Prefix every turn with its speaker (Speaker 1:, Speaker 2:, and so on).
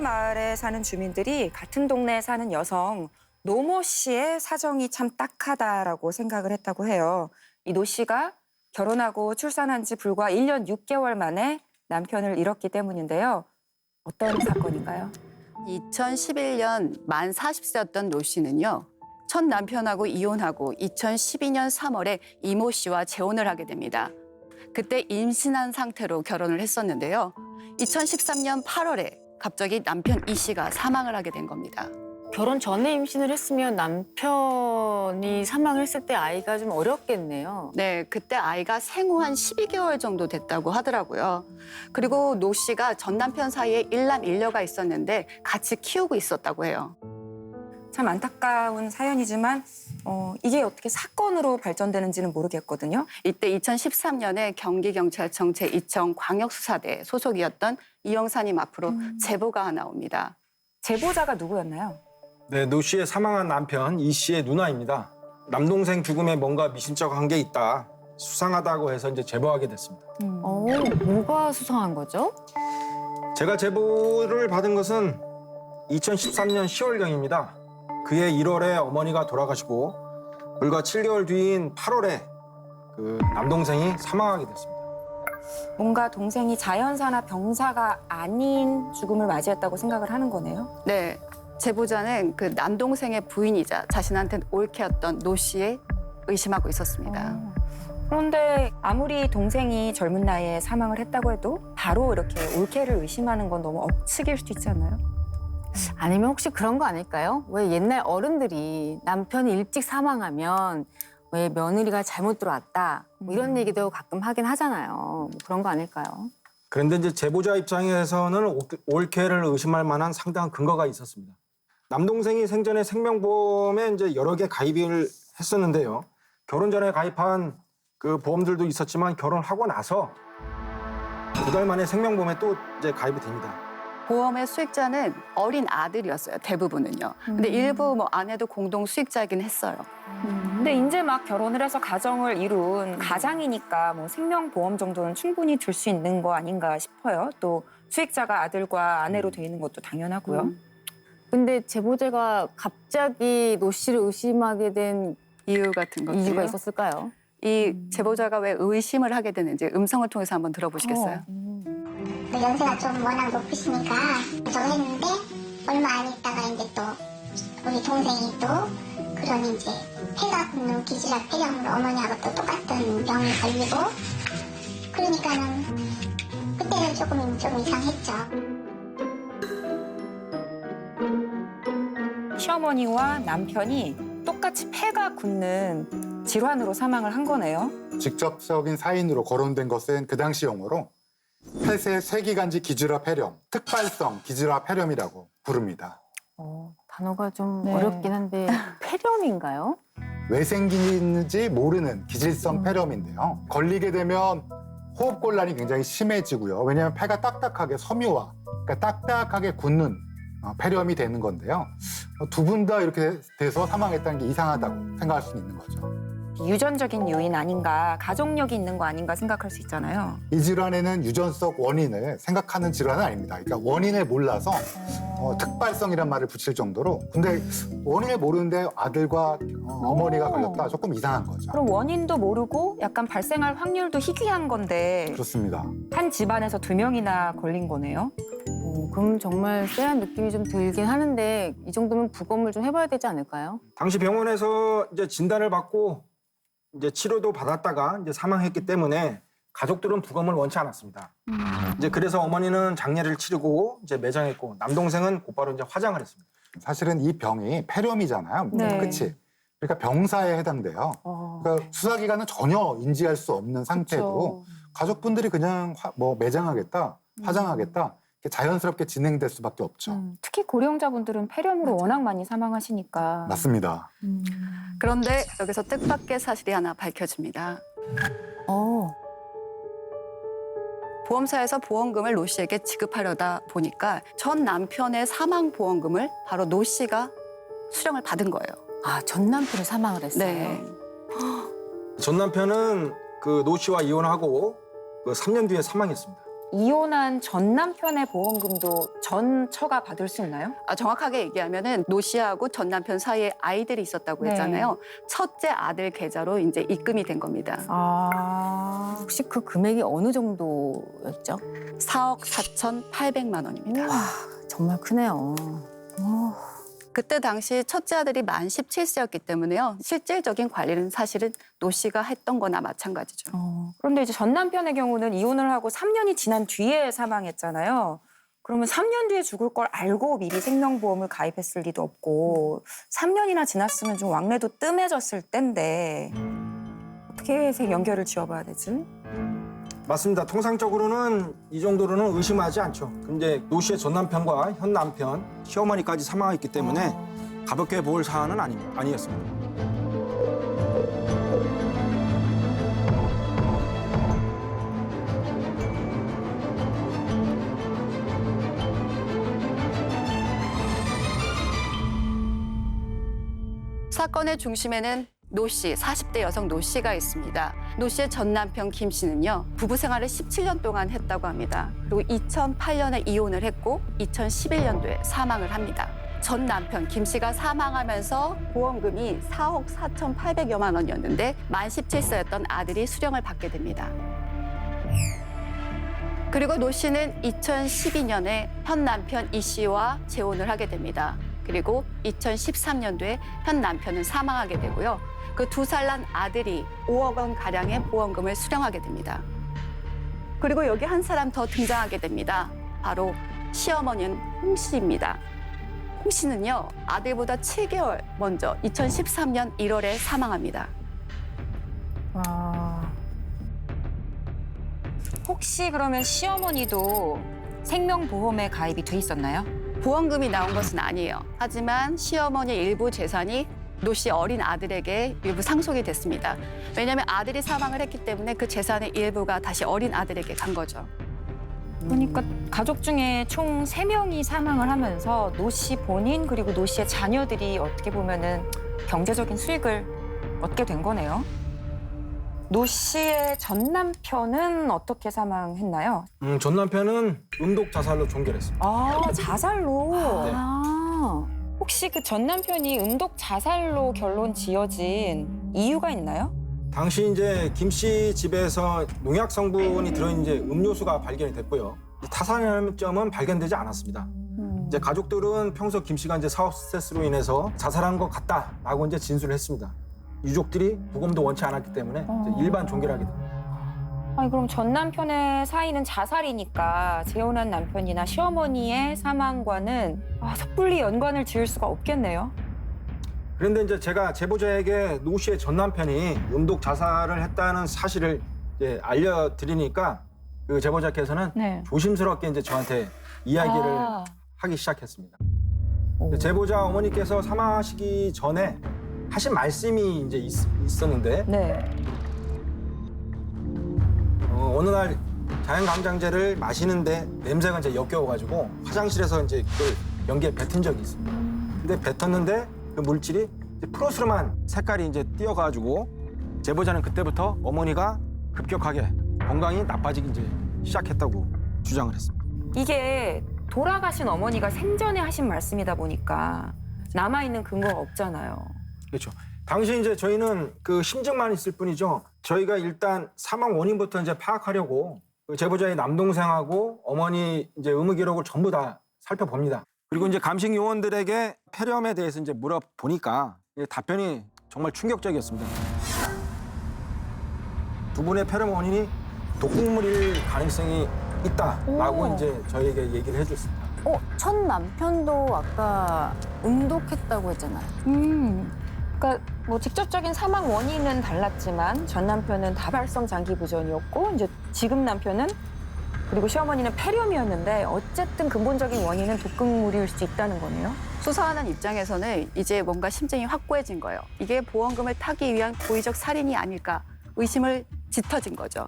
Speaker 1: 마을에 사는 주민들이 같은 동네에 사는 여성 노모 씨의 사정이 참 딱하다라고 생각을 했다고 해요. 이 노 씨가 결혼하고 출산한 지 불과 1년 6개월 만에 남편을 잃었기 때문인데요. 어떤 사건인가요?
Speaker 2: 2011년 만 40세였던 노 씨는요. 첫 남편하고 이혼하고 2012년 3월에 이모 씨와 재혼을 하게 됩니다. 그때 임신한 상태로 결혼을 했었는데요. 2013년 8월에 갑자기 남편 이 씨가 사망을 하게 된 겁니다.
Speaker 3: 결혼 전에 임신을 했으면 남편이 사망을 했을 때 아이가 좀 어렵겠네요.
Speaker 2: 네, 그때 아이가 생후 한 12개월 정도 됐다고 하더라고요. 그리고 노 씨가 전 남편 사이에 일남일녀가 있었는데 같이 키우고 있었다고 해요.
Speaker 1: 참 안타까운 사연이지만 이게 어떻게 사건으로 발전되는지는 모르겠거든요.
Speaker 2: 이때 2013년에 경기경찰청 제2청 광역수사대 소속이었던 이 형사님 앞으로 제보가 나옵니다.
Speaker 1: 제보자가 누구였나요?
Speaker 4: 네, 노 씨의 사망한 남편 이 씨의 누나입니다. 남동생 죽음에 뭔가 미심쩍한 게 있다. 수상하다고 해서 이제 제보하게 됐습니다.
Speaker 3: 뭐가 수상한 거죠?
Speaker 4: 제가 제보를 받은 것은 2013년 10월경입니다. 그해 1월에 어머니가 돌아가시고 불과 7개월 뒤인 8월에 그 남동생이 사망하게 됐습니다.
Speaker 1: 뭔가 동생이 자연사나 병사가 아닌 죽음을 맞이했다고 생각을 하는 거네요.
Speaker 2: 네, 제보자는 그 남동생의 부인이자 자신한테 올케였던 노 씨에 의심하고 있었습니다.
Speaker 1: 그런데 아무리 동생이 젊은 나이에 사망을 했다고 해도 바로 이렇게 올케를 의심하는 건 너무 억측일 수도 있지 않나요?
Speaker 3: 아니면 혹시 그런 거 아닐까요? 왜 옛날 어른들이 남편이 일찍 사망하면 왜 며느리가 잘못 들어왔다 뭐 이런 얘기도 가끔 하긴 하잖아요. 뭐 그런 거 아닐까요?
Speaker 4: 그런데 이제 제보자 입장에서는 올케를 의심할 만한 상당한 근거가 있었습니다. 남동생이 생전에 생명보험에 이제 여러 개 가입을 했었는데요. 결혼 전에 가입한 그 보험들도 있었지만 결혼하고 나서 2달 만에 생명보험에 또 이제 가입이 됩니다.
Speaker 2: 보험의 수익자는 어린 아들이었어요, 대부분은요. 근데 일부 뭐 아내도 공동 수익자이긴 했어요.
Speaker 1: 근데 이제 막 결혼을 해서 가정을 이룬 가장이니까 뭐 생명보험 정도는 충분히 들 수 있는 거 아닌가 싶어요. 또 수익자가 아들과 아내로 돼 있는 것도 당연하고요.
Speaker 3: 근데 제보자가 갑자기 노 씨를 의심하게 된
Speaker 2: 이유 같은 것들요.
Speaker 3: 이유가 있었을까요?
Speaker 2: 이 제보자가 왜 의심을 하게 되는지 음성을 통해서 한번 들어보시겠어요?
Speaker 5: 그 연세가 좀 워낙 높으시니까 정했는데 얼마 안 있다가 이제 또 우리 동생이 또 그런 이제 폐가 굳는 기질학 폐렴으로 어머니하고 또 똑같은 병이 걸리고 그러니까는 그때는 좀 이상했죠.
Speaker 1: 시어머니와 남편이 똑같이 폐가 굳는 질환으로 사망을 한 거네요.
Speaker 6: 직접적인 사인으로 거론된 것은 그 당시 용어로 폐쇄 쇠기관지 기질화 폐렴, 특발성 기질화 폐렴이라고 부릅니다.
Speaker 3: 단어가 좀
Speaker 1: 네.
Speaker 3: 어렵긴 한데 폐렴인가요?
Speaker 6: 왜 생기는지 모르는 기질성 폐렴인데요. 걸리게 되면 호흡곤란이 굉장히 심해지고요. 왜냐하면 폐가 딱딱하게 섬유화, 그러니까 딱딱하게 굳는 폐렴이 되는 건데요. 두 분 다 이렇게 돼서 사망했다는 게 이상하다고 생각할 수 있는 거죠.
Speaker 1: 유전적인 요인 아닌가, 가족력이 있는 거 아닌가 생각할 수 있잖아요.
Speaker 6: 이 질환에는 유전적 원인을 생각하는 질환은 아닙니다. 그러니까 원인을 몰라서 특발성이란 말을 붙일 정도로. 근데 원인을 모르는데 아들과 어머니가 걸렸다. 조금 이상한 거죠.
Speaker 1: 그럼 원인도 모르고 약간 발생할 확률도 희귀한 건데
Speaker 6: 그렇습니다.
Speaker 1: 한 집안에서 2명이나 걸린 거네요.
Speaker 3: 그럼 정말 쎄한 느낌이 좀 들긴 하는데 이 정도면 부검을 좀 해봐야 되지 않을까요?
Speaker 4: 당시 병원에서 이제 진단을 받고 이제 치료도 받았다가 이제 사망했기 때문에 가족들은 부검을 원치 않았습니다. 이제 그래서 어머니는 장례를 치르고 이제 매장했고 남동생은 곧바로 이제 화장을 했습니다.
Speaker 6: 사실은 이 병이 폐렴이잖아요.
Speaker 1: 네.
Speaker 6: 그치? 그러니까 병사에 해당돼요. 그러니까 수사기관은 전혀 인지할 수 없는 상태고 가족분들이 그냥 매장하겠다, 화장하겠다 이렇게 자연스럽게 진행될 수밖에 없죠.
Speaker 1: 특히 고령자분들은 폐렴으로 워낙 많이 사망하시니까.
Speaker 6: 맞습니다.
Speaker 2: 그런데 여기서 뜻밖의 사실이 하나 밝혀집니다. 보험사에서 보험금을 노 씨에게 지급하려다 보니까 전 남편의 사망 보험금을 바로 노 씨가 수령을 받은 거예요.
Speaker 3: 아, 전 남편이 사망을 했어요.
Speaker 2: 네.
Speaker 4: 전 남편은 그 노 씨와 이혼하고 그 3년 뒤에 사망했습니다.
Speaker 1: 이혼한 전 남편의 보험금도 전 처가 받을 수 있나요?
Speaker 2: 정확하게 얘기하면은 노 씨하고 전 남편 사이에 아이들이 있었다고
Speaker 1: 네.
Speaker 2: 했잖아요. 첫째 아들 계좌로 이제 입금이 된 겁니다.
Speaker 3: 혹시 그 금액이 어느 정도였죠?
Speaker 2: 4억 4,800만 원입니다.
Speaker 3: 우와, 정말 크네요.
Speaker 2: 그때 당시 첫째 아들이 만 17세였기 때문에요. 실질적인 관리는 사실은 노 씨가 했던 거나 마찬가지죠.
Speaker 1: 그런데 이제 전 남편의 경우는 이혼을 하고 3년이 지난 뒤에 사망했잖아요. 그러면 3년 뒤에 죽을 걸 알고 미리 생명보험을 가입했을 리도 없고 3년이나 지났으면 좀 왕래도 뜸해졌을 때인데 어떻게 연결을 지어봐야 되지?
Speaker 4: 맞습니다. 통상적으로는 이 정도로는 의심하지 않죠. 근데 노 씨의 전 남편과 현 남편, 시어머니까지 사망했기 때문에 가볍게 볼 사안은 아니었습니다.
Speaker 2: 사건의 중심에는 노 씨, 40대 여성 노 씨가 있습니다. 노 씨의 전 남편 김 씨는요, 부부 생활을 17년 동안 했다고 합니다. 그리고 2008년에 이혼을 했고 2011년도에 사망을 합니다. 전 남편 김 씨가 사망하면서 보험금이 4억 4,800여만 원이었는데 만 17세였던 아들이 수령을 받게 됩니다. 그리고 노 씨는 2012년에 현 남편 이 씨와 재혼을 하게 됩니다. 그리고 2013년도에 현 남편은 사망하게 되고요. 그 2살 난 아들이 5억 원 가량의 보험금을 수령하게 됩니다. 그리고 여기 한 사람 더 등장하게 됩니다. 바로 시어머니는 홍 씨입니다. 홍 씨는요, 아들보다 7개월 먼저 2013년 1월에 사망합니다.
Speaker 1: 혹시 그러면 시어머니도 생명보험에 가입이 돼 있었나요?
Speaker 2: 보험금이 나온 것은 아니에요. 하지만 시어머니의 일부 재산이 노 씨 어린 아들에게 일부 상속이 됐습니다. 왜냐하면 아들이 사망을 했기 때문에 그 재산의 일부가 다시 어린 아들에게 간 거죠.
Speaker 1: 그러니까 가족 중에 총 3명이 사망을 하면서 노 씨 본인 그리고 노 씨의 자녀들이 어떻게 보면은 경제적인 수익을 얻게 된 거네요. 노 씨의 전 남편은 어떻게 사망했나요?
Speaker 4: 전 남편은 음독 자살로 종결했습니다.
Speaker 1: 자살로.
Speaker 4: 네.
Speaker 1: 혹시 그 전 남편이 음독 자살로 결론 지어진 이유가 있나요?
Speaker 4: 당시 이제 김 씨 집에서 농약 성분이 들어있는 이제 음료수가 발견이 됐고요. 타산염점은 발견되지 않았습니다. 이제 가족들은 평소 김 씨가 이제 사업 스트레스로 인해서 자살한 것 같다라고 이제 진술을 했습니다. 유족들이 부검도 원치 않았기 때문에 이제 일반 종결하게 됩니다.
Speaker 1: 아니 그럼 전 남편의 사이는 자살이니까 재혼한 남편이나 시어머니의 사망과는 섣불리 연관을 지을 수가 없겠네요.
Speaker 4: 그런데 이제 제가 제보자에게 노 씨의 전 남편이 음독 자살을 했다는 사실을 이제 알려드리니까 그 제보자께서는
Speaker 1: 네.
Speaker 4: 조심스럽게 이제 저한테 이야기를 하기 시작했습니다. 제보자 어머니께서 사망하시기 전에 하신 말씀이 이제 있었는데
Speaker 1: 네.
Speaker 4: 어느 날 자연강장제를 마시는데 냄새가 이제 역겨워가지고 화장실에서 이제 그걸 변기에 뱉은 적이 있습니다. 근데 뱉었는데 그 물질이 이제 프로스름한 색깔이 이제 띄어가지고 제보자는 그때부터 어머니가 급격하게 건강이 나빠지기 이제 시작했다고 주장을 했습니다.
Speaker 1: 이게 돌아가신 어머니가 생전에 하신 말씀이다 보니까 남아있는 근거가 없잖아요.
Speaker 4: 그렇죠. 당시 이제 저희는 그 심증만 있을 뿐이죠. 저희가 일단 사망 원인부터 이제 파악하려고 그 제보자의 남동생하고 어머니 이제 의무 기록을 전부 다 살펴봅니다. 그리고 이제 감식 요원들에게 폐렴에 대해서 이제 물어보니까 답변이 정말 충격적이었습니다. 두 분의 폐렴 원인이 독극물일 가능성이 있다라고 이제 저희에게 얘기를 해줬습니다.
Speaker 3: 첫 남편도 아까 음독했다고 했잖아요.
Speaker 1: 그러니까 뭐 직접적인 사망 원인은 달랐지만 전 남편은 다발성 장기 부전이었고 이제 지금 남편은 그리고 시어머니는 폐렴이었는데 어쨌든 근본적인 원인은 독극물일 수 있다는 거네요.
Speaker 2: 수사하는 입장에서는 이제 뭔가 심증이 확고해진 거예요. 이게 보험금을 타기 위한 고의적 살인이 아닐까 의심을 짙어진 거죠.